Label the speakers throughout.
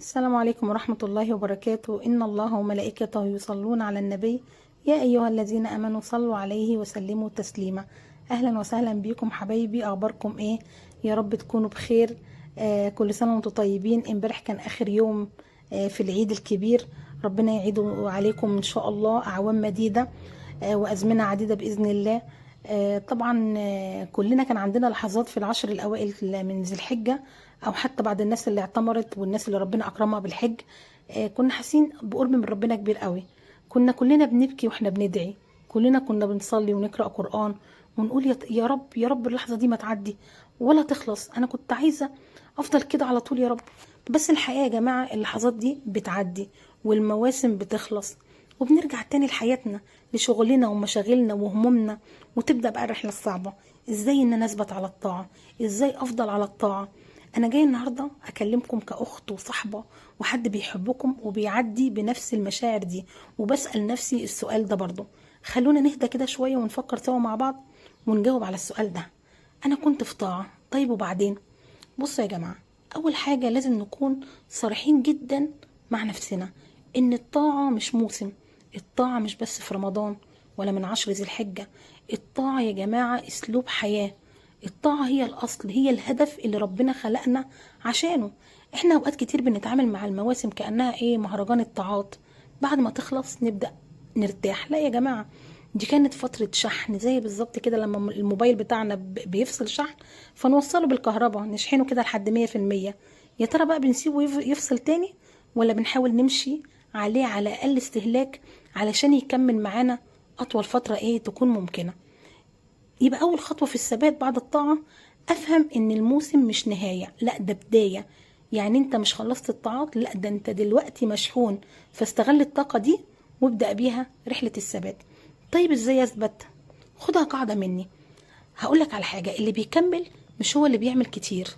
Speaker 1: السلام عليكم ورحمة الله وبركاته. إن الله وملائكته يصلون على النبي يا أيها الذين آمنوا صلوا عليه وسلموا تسليما. أهلا وسهلا بكم حبايبي، أخباركم إيه؟ يا رب تكونوا بخير. كل سنة وانتم طيبين. امبارح كان آخر يوم في العيد الكبير. ربنا يعيده عليكم إن شاء الله أعوام مديدة وأزمنة عديدة بإذن الله. طبعا كلنا كان عندنا لحظات في العشر الأوائل من ذي الحجة، أو حتى بعد الناس اللي اعتمرت والناس اللي ربنا أكرمها بالحج. كنا حاسين بقرب من ربنا كبير قوي. كنا كلنا بنبكي واحنا بندعي، كلنا كنا بنصلي ونقرأ قرآن ونقول يا رب يا رب اللحظة دي ما تعدي ولا تخلص. أنا كنت عايزة أفضل كده على طول يا رب. بس الحقيقة يا جماعة اللحظات دي بتعدي والمواسم بتخلص وبنرجع تاني لحياتنا، لشغلنا ومشاغلنا وهمومنا، وتبدأ بقى الرحلة الصعبة. ازاي ان انا اثبت على الطاعة، ازاي افضل على الطاعة. انا جاي النهاردة اكلمكم كأخت وصحبة وحد بيحبكم وبيعدي بنفس المشاعر دي، وبسأل نفسي السؤال ده برضو. خلونا نهدى كده شوية ونفكر سوا مع بعض ونجاوب على السؤال ده. انا كنت في طاعة، طيب وبعدين؟ بصوا يا جماعة، اول حاجة لازم نكون صريحين جدا مع نفسنا ان الطاعة مش موسم. الطاعة مش بس في رمضان ولا من عشر ذي الحجة. الطاعة يا جماعة اسلوب حياة. الطاعة هي الاصل، هي الهدف اللي ربنا خلقنا عشانه. احنا اوقات كتير بنتعامل مع المواسم كأنها مهرجان الطاعات، بعد ما تخلص نبدأ نرتاح. لا يا جماعة، دي كانت فترة شحن، زي بالظبط كده لما الموبايل بتاعنا بيفصل شحن فنوصله بالكهرباء نشحنه كده لحد 100%. يا ترى بقى بنسيبه يفصل تاني، ولا بنحاول نمشي عليه على أقل استهلاك علشان يكمل معانا أطول فترة تكون ممكنة؟ يبقى أول خطوة في الثبات بعد الطاعة أفهم إن الموسم مش نهاية، لا ده بداية. يعني أنت مش خلصت الطاعات، لا ده أنت دلوقتي مشحون، فاستغل الطاقة دي وابدأ بيها رحلة الثبات. طيب إزاي أثبت؟ خدها قاعدة مني. هقولك على حاجة، اللي بيكمل مش هو اللي بيعمل كتير،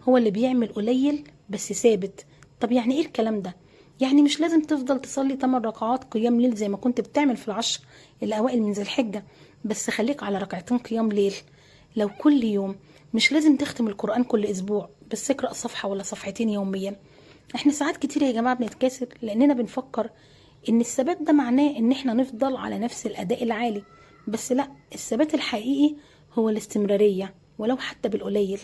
Speaker 1: هو اللي بيعمل قليل بس ثابت. طب يعني ايه الكلام ده؟ يعني مش لازم تفضل تصلي 8 ركعات قيام ليل زي ما كنت بتعمل في العشر الأوائل من ذي الحجة، بس خليك على ركعتين قيام ليل لو كل يوم. مش لازم تختم القرآن كل أسبوع، بس اقرأ صفحة ولا صفحتين يوميا. احنا ساعات كتير يا جماعة بنتكاسل لأننا بنفكر إن الثبات ده معناه إن احنا نفضل على نفس الأداء العالي. بس لا، الثبات الحقيقي هو الاستمرارية ولو حتى بالقليل.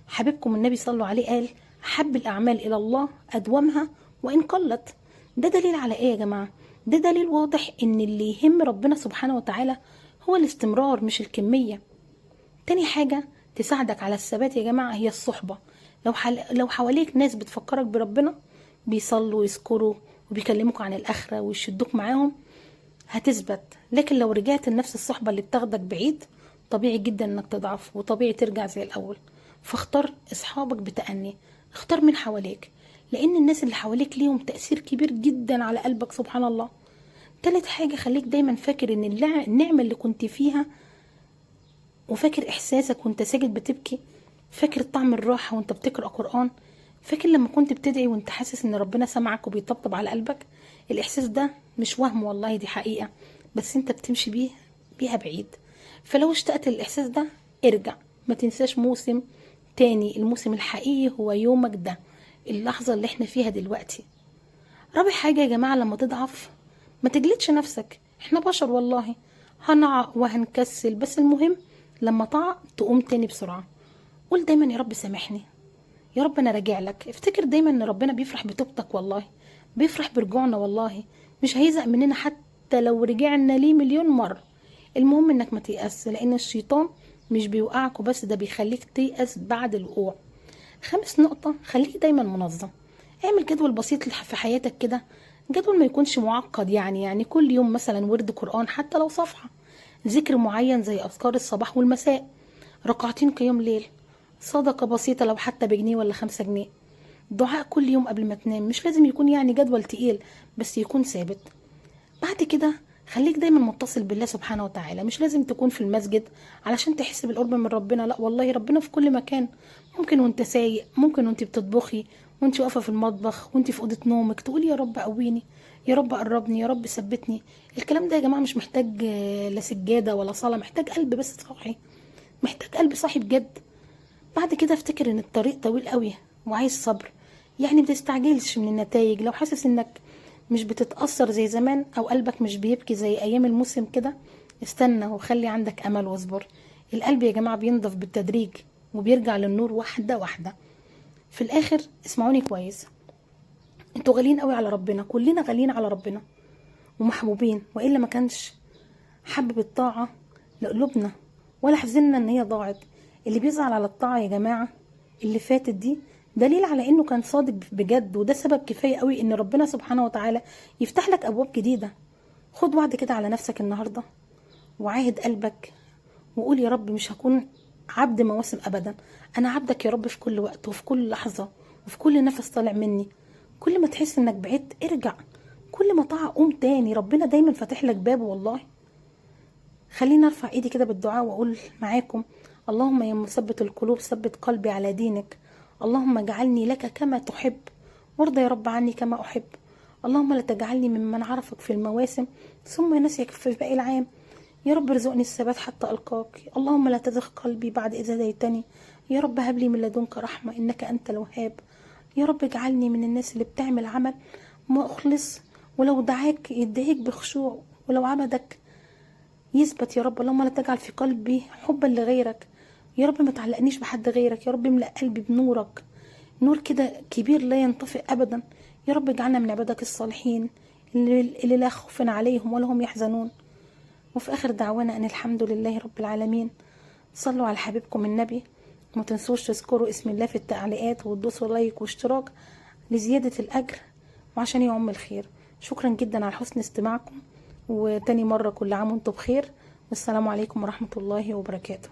Speaker 1: حبيبكم النبي صلى عليه قال: أحب الأعمال إلى الله أدومها وإن قلت. ده دليل على إيه يا جماعة؟ ده دليل واضح إن اللي يهم ربنا سبحانه وتعالى هو الاستمرار مش الكمية. تاني حاجة تساعدك على الثبات يا جماعة هي الصحبة. لو حواليك ناس بتفكرك بربنا، بيصلوا ويذكروا وبيكلموك عن الآخرة ويشدوك معاهم، هتثبت. لكن لو رجعت لنفس الصحبة اللي بتاخدك بعيد، طبيعي جدا انك تضعف وطبيعي ترجع زي الاول. فاختار اصحابك بتأني، اختار من حواليك، لان الناس اللي حواليك ليهم تأثير كبير جدا على قلبك سبحان الله. تالت حاجة، خليك دايما فاكر ان النعمة اللي كنت فيها، وفاكر احساسك وانت ساجد بتبكي، فاكر طعم الراحة وانت بتقرأ قرآن، فاكر لما كنت بتدعي وانت حاسس ان ربنا سمعك وبيطبطب على قلبك. الاحساس ده مش وهم والله، دي حقيقة، بس انت بتمشي بيها بعيد. فلو اشتقت للاحساس ده ارجع، ما تنساش موسم تاني. الموسم الحقيقي هو يومك ده، اللحظة اللي احنا فيها دلوقتي. رابع حاجة يا جماعة، لما تضعف ما تجلدش نفسك، احنا بشر والله، هنقع وهنكسل، بس المهم لما تقع تقوم تاني بسرعة. قول دايما يا رب سامحني، يا رب انا راجع لك. افتكر دايما ان ربنا بيفرح بتوبتك والله، بيفرح برجوعنا والله، مش هيزق مننا حتى لو رجعنا ليه مليون مرة. المهم انك ما تيأس، لان الشيطان مش بيوقعك وبس، ده بيخليك تيأس بعد الوقوع. خامس نقطة، خليك دايما منظم. اعمل جدول بسيط في حياتك كده، جدول ما يكونش معقد، يعني كل يوم مثلا ورد قرآن حتى لو صفحة، ذكر معين زي أذكار الصباح والمساء، ركعتين قيام ليل، صدقة بسيطة لو حتى بجنيه ولا 5 جنيه، دعاء كل يوم قبل ما تنام. مش لازم يكون جدول تقيل، بس يكون ثابت. بعد كده خليك دايما متصل بالله سبحانه وتعالى. مش لازم تكون في المسجد علشان تحس بالقرب من ربنا، لا والله ربنا في كل مكان. ممكن وانت سايق، ممكن وانت بتطبخي، وانت واقفه في المطبخ، وانت في اوضه نومك تقولي يا رب قويني، يا رب قربني، يا رب ثبتني. الكلام ده يا جماعه مش محتاج لا سجاده ولا صلاه، محتاج قلب بس صاحي، محتاج قلب صاحي بجد. بعد كده افتكر ان الطريق طويل قوي وعايز صبر. يعني متستعجلش من النتائج. لو حاسس انك مش بتتأثر زي زمان او قلبك مش بيبكي زي ايام الموسم كده، استنى وخلي عندك امل واصبر. القلب يا جماعة بينضف بالتدريج وبيرجع للنور واحدة واحدة. في الاخر اسمعوني كويس، انتوا غاليين قوي على ربنا، كلنا غاليين على ربنا ومحبوبين، والا ما كانش حبب الطاعة لقلوبنا ولا حزننا ان هي ضاعت. اللي بيزعل على الطاعة يا جماعة اللي فاتت دي دليل على انه كان صادق بجد، وده سبب كفاية قوي ان ربنا سبحانه وتعالى يفتح لك ابواب جديدة. خد وعد كده على نفسك النهاردة وعاهد قلبك وقول يا رب مش هكون عبد مواسم ابدا، انا عبدك يا رب في كل وقت وفي كل لحظة وفي كل نفس طالع مني. كل ما تحس انك بعدت ارجع، كل ما طاعة قوم تاني، ربنا دايما فاتح لك بابه والله. خليني ارفع ايدي كده بالدعاء واقول معاكم: اللهم يا مثبت القلوب ثبت قلبي على دينك، اللهم اجعلني لك كما تحب وارضى يا رب عني كما احب، اللهم لا تجعلني ممن عرفك في المواسم ثم نسيك في باقي العام، يا رب ارزقني الثبات حتى القاك، اللهم لا تزغ قلبي بعد اذ هديتني، يا رب هب لي من لدنك رحمه انك انت الوهاب، يا رب اجعلني من الناس اللي بتعمل عمل مخلص، ولو دعاك يدعيك بخشوع، ولو عبدك يثبت يا رب. اللهم لا تجعل في قلبي حبا لغيرك، يا رب ما تعلقنيش بحد غيرك، يا رب املأ قلبي بنورك، نور كده كبير لا ينطفئ ابدا. يا رب اجعلنا من عبادك الصالحين اللي لا خوف عليهم ولا هم يحزنون. وفي اخر دعوانا ان الحمد لله رب العالمين. صلوا على حبيبكم النبي، وما تنسوش تذكروا اسم الله في التعليقات وتدوسوا لايك واشتراك لزيادة الاجر وعشان يعم الخير. شكرا جدا على حسن استماعكم، وتاني مرة كل عام وانتم بخير، والسلام عليكم ورحمة الله وبركاته.